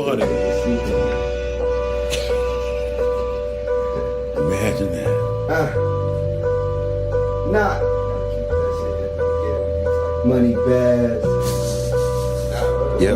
400. Imagine that. Nah. Money bags. Yo.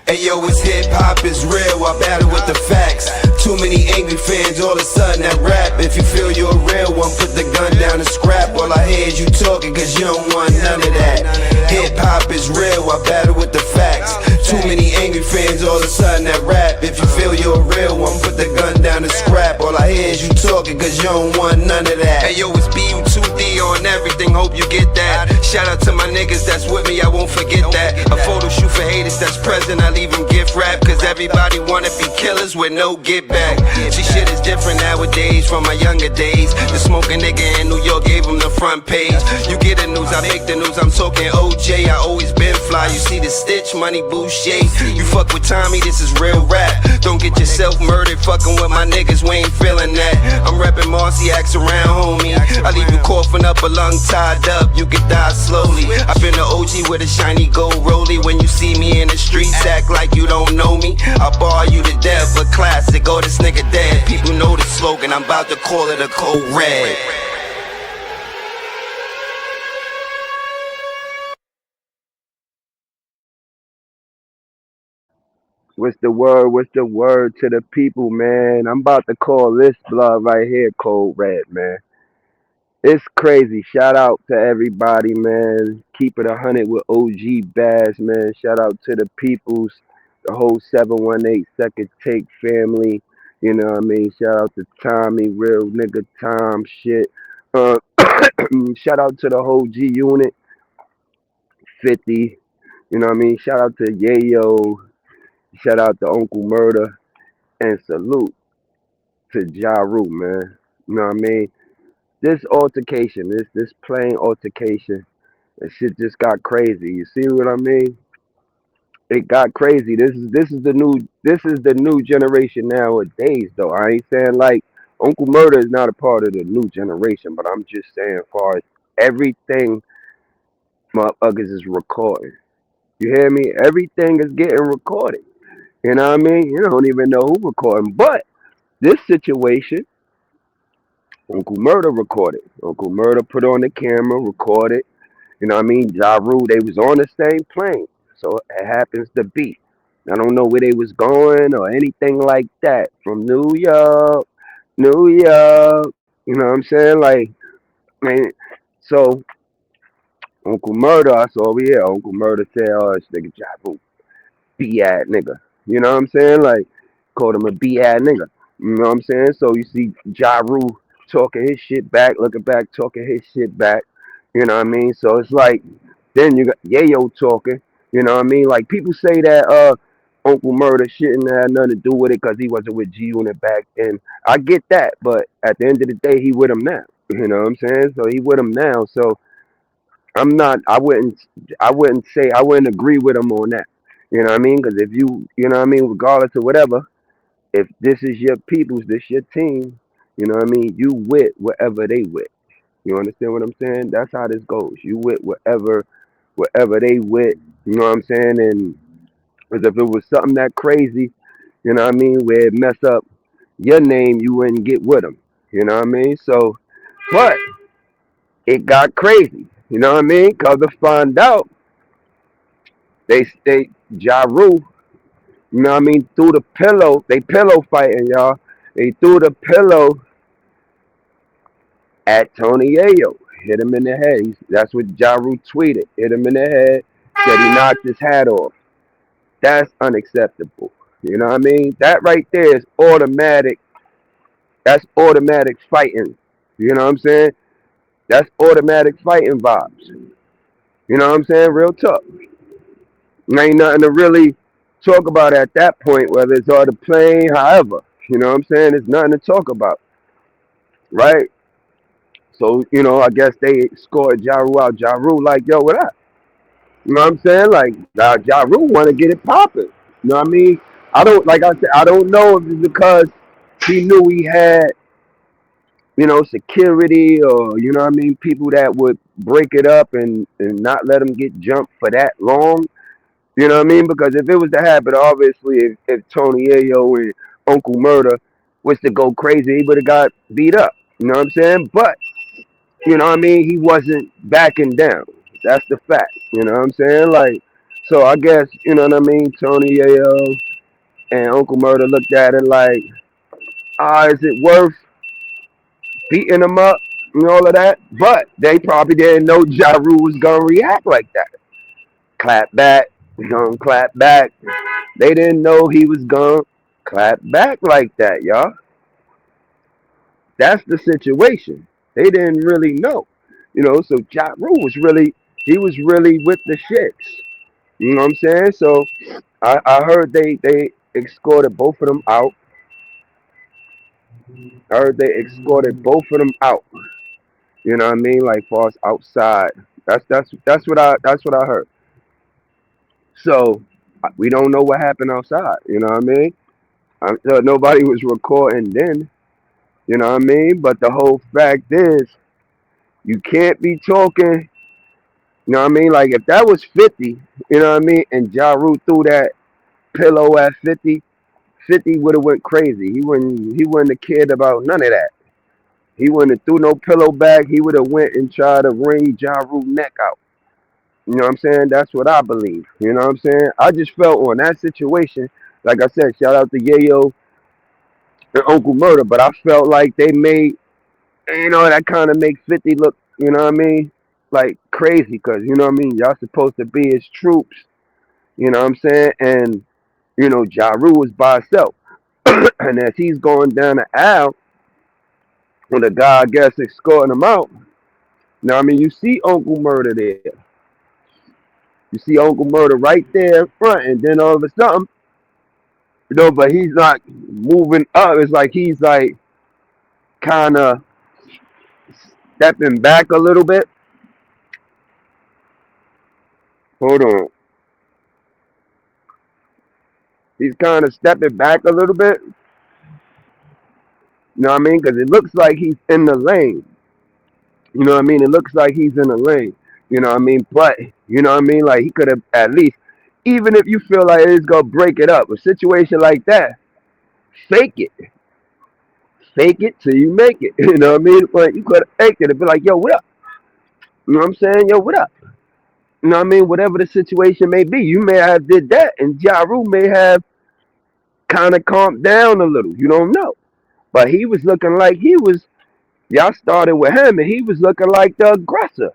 Hey yo, it's hip hop is real, I battle with the facts. Too many angry fans, all of a sudden that rap. If you feel you're a real one, put the gun down and scrap. All I hear is you talking, cause you don't want none of that. Hip hop is real, I battle with the facts. Too many angry fans, all of a sudden that rap. If you feel you're a real one, put the gun down and scrap. All I hear is you talking, cause you don't want none of that. Hey yo, it's BU2D on everything, hope you get that. Shout out to my niggas that's with me, I won't forget that. A photo shoot for haters that's present, I leave them gift wrap. Cause everybody wanna be killers with no get back. See, shit is different nowadays from my younger days. The smoking nigga in New York gave him the front page. You get the news, I make the news, I'm talking OJ. I always been fly, you see the stitch, money Boucher. You fuck with Tommy, this is real rap. Don't get yourself murdered, fucking with my niggas, we ain't feeling that. I'm reppin' Marcy, axe around homie. I leave you coughing up a lung tied up, you can die slowly. I been the OG with a shiny gold rollie. When you see me in the streets, act like you don't know me. I'll bar you to death, but classic, oh this nigga dead. People know the slogan, I'm about to call it a code red. What's the word? What's the word to the people, man? I'm about to call this blood right here Cold Red, man. It's crazy. Shout out to everybody, man. Keep it 100 with OG Bass, man. Shout out to the peoples, the whole 718 Second Take family. You know what I mean? Shout out to Tommy, real nigga Tom shit. Uh, shout out to the whole G Unit 50. You know what I mean? Shout out to Yayo. Shout out to Uncle Murda. And salute to Ja Rule, man. You know what I mean? This altercation, this plain altercation, that shit just got crazy. You see what I mean? It got crazy. This is the new generation nowadays, though. I ain't saying like Uncle Murda is not a part of the new generation, but I'm just saying, as far as everything, motherfuckers is recording. You hear me? Everything is getting recorded. You know what I mean? You don't even know who recording, but this situation, Uncle Murda recorded. Uncle Murda put on the camera, recorded. You know what I mean? Ja Rule, they was on the same plane. So it happens to be. I don't know where they was going or anything like that. From New York, New York. You know what I'm saying? Like, man, so Uncle Murda, I saw over here. Uncle Murda said, oh, this nigga Ja Rule, B-ad nigga. You know what I'm saying? Like, called him a B-ad nigga. You know what I'm saying? So you see Ja Rule talking his shit back, looking back, talking his shit back. You know what I mean? So it's like, then you got Yayo talking. You know what I mean? Like, people say that Uncle Murda shouldn't have nothing to do with it because he wasn't with G Unit back then. I get that, but at the end of the day, he with him now. You know what I'm saying? So he with him now. So I'm not. I wouldn't agree with him on that. You know what I mean? Because if you know what I mean, regardless of whatever, if this is your people's, this your team, you know what I mean? You with whatever they with. You understand what I'm saying? That's how this goes. You with whatever they with. You know what I'm saying? And because if it was something that crazy, you know what I mean, where it mess up your name, you wouldn't get with them. You know what I mean? So, but it got crazy. You know what I mean? Cause to find out, they Ja Rule, you know what I mean, threw the pillow. They pillow fighting, y'all. They threw the pillow at Tony Yayo. Hit him in the head. That's what Ja Rule tweeted. Hit him in the head. Said he knocked his hat off. That's unacceptable. You know what I mean? That right there is automatic. That's automatic fighting. You know what I'm saying? That's automatic fighting vibes. You know what I'm saying? Real talk. Ain't nothing to really talk about at that point, whether it's on the plane, however. You know what I'm saying? There's nothing to talk about. Right? So, you know, I guess they scored Ja Rule out. Ja Rule like, yo, what up? You know what I'm saying? Like, Ja Rule want to get it popping. You know what I mean? I don't, like I said, I don't know if it's because he knew he had, you know, security or, you know what I mean, people that would break it up and not let him get jumped for that long. You know what I mean? Because if it was to happen, obviously, if Tony Yayo and Uncle Murda was to go crazy, he would have got beat up. You know what I'm saying? But you know what I mean? He wasn't backing down. That's the fact. You know what I'm saying? Like, so I guess you know what I mean. Tony Yayo and Uncle Murda looked at it like, is it worth beating him up and all of that? But they probably didn't know Ja Rule was gonna react like that. Clap back, gonna clap back. They didn't know he was gonna clap back like that, y'all. That's the situation. They didn't really know. You know, so Ja Rule was really he was really with the shits. You know what I'm saying? So I heard they escorted both of them out. I heard they escorted both of them out. You know what I mean? Like far as outside. That's what I heard. So we don't know what happened outside. You know what I mean? Nobody was recording then. You know what I mean? But the whole fact is, you can't be talking. You know what I mean? Like if that was 50, you know what I mean, and Ja Rule threw that pillow at 50, 50 would have went crazy. He wouldn't have cared about none of that. He wouldn't have threw no pillow back. He would have went and tried to wring Ja Rule neck out. You know what I'm saying? That's what I believe. You know what I'm saying? I just felt on that situation, like I said, shout out to Yayo and Uncle Murda, but I felt like they made, that kind of makes 50 look, you know what I mean? Like crazy, because, you know what I mean? Y'all supposed to be his troops, you know what I'm saying? And, Ja Rule was by himself. And as he's going down the aisle, when the guy, I guess, escorting him out, now, I mean, you see Uncle Murda there. You see Uncle Murda right there in front, and then all of a sudden, but he's not moving up. It's like he's like kind of stepping back a little bit. Hold on. He's kind of stepping back a little bit. You know what I mean? Because it looks like he's in the lane. You know what I mean? It looks like he's in the lane. You know what I mean? But, you know what I mean? Like he could have at least, even if you feel like it's going to break it up, a situation like that, fake it. Fake it till you make it. You know what I mean? But you could have faked it and be like, yo, what up? You know what I'm saying? Yo, what up? You know what I mean? Whatever the situation may be, you may have did that, and Ja Rule may have kind of calmed down a little. You don't know, but he was looking like he was. Y'all started with him, and he was looking like the aggressor.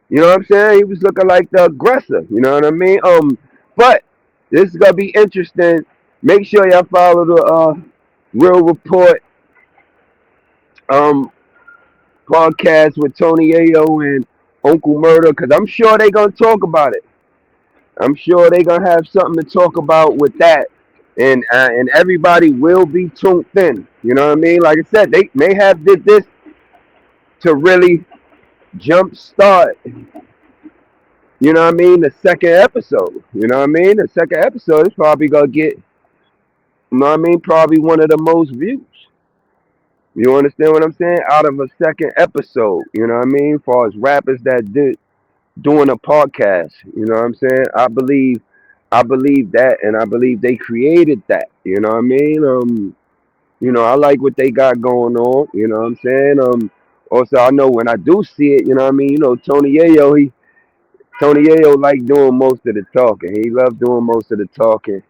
You know what I'm saying? He was looking like the aggressor. You know what I mean? But this is gonna be interesting. Make sure y'all follow the Real Report um podcast with Tony Yayo and Uncle Murda, because I'm sure they gonna talk about it. I'm sure they're gonna have something to talk about with that, and everybody will be tuned in. You know what I mean? Like I said, they may have did this to really jump start. You know what I mean? The second episode. You know what I mean? The second episode is probably gonna get. You know what I mean? Probably one of the most views. You understand what I'm saying? Out of a second episode. You know what I mean? As far as rappers that did doing a podcast. You know what I'm saying? I believe that, and I believe they created that. You know what I mean? I like what they got going on. You know what I'm saying? Also I know when I do see it, you know what I mean? Tony Yayo like doing most of the talking. He loved doing most of the talking.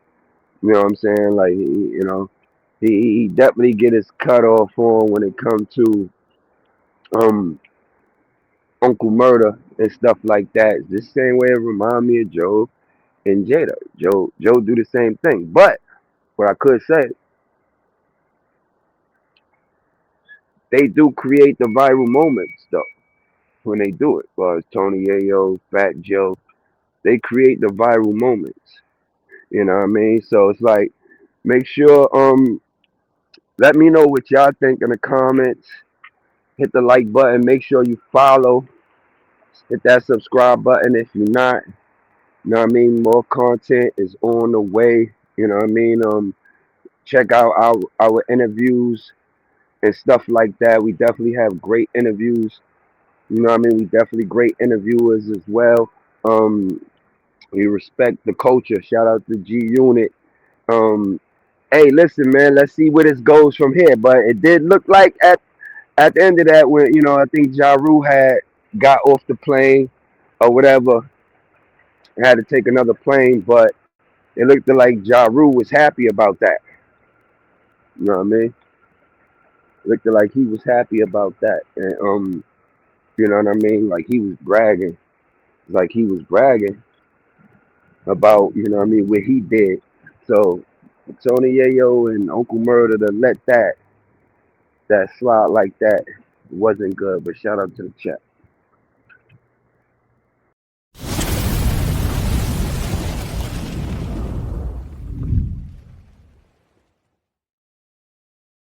You know what I'm saying? Like he definitely get his cut off on when it comes to um Uncle Murda and stuff like that. It's the same way it remind me of Joe and Jada. Joe do the same thing. But what I could say, they do create the viral moments though when they do it. Well, as Tony Yayo, Fat Joe, they create the viral moments. You know what I mean? So it's like, make sure let me know what y'all think in the comments. Hit the like button. Make sure you follow. Hit that subscribe button if you're not. You know what I mean? More content is on the way. You know what I mean? Check out our interviews and stuff like that. We definitely have great interviews. You know what I mean? We definitely great interviewers as well. Um, We respect the culture. Shout out to G Unit. Um, hey, listen, man. Let's see where this goes from here. But it did look like at the end of that, when I think Ja Rule had got off the plane or whatever, had to take another plane, but it looked like Ja Rule was happy about that. You know what I mean? Looked like he was happy about that, and you know what I mean? Like he was bragging, like he was bragging about, you know what I mean, what he did. So Tony Yayo and Uncle Murda to let that slide like that wasn't good. But shout out to the chat.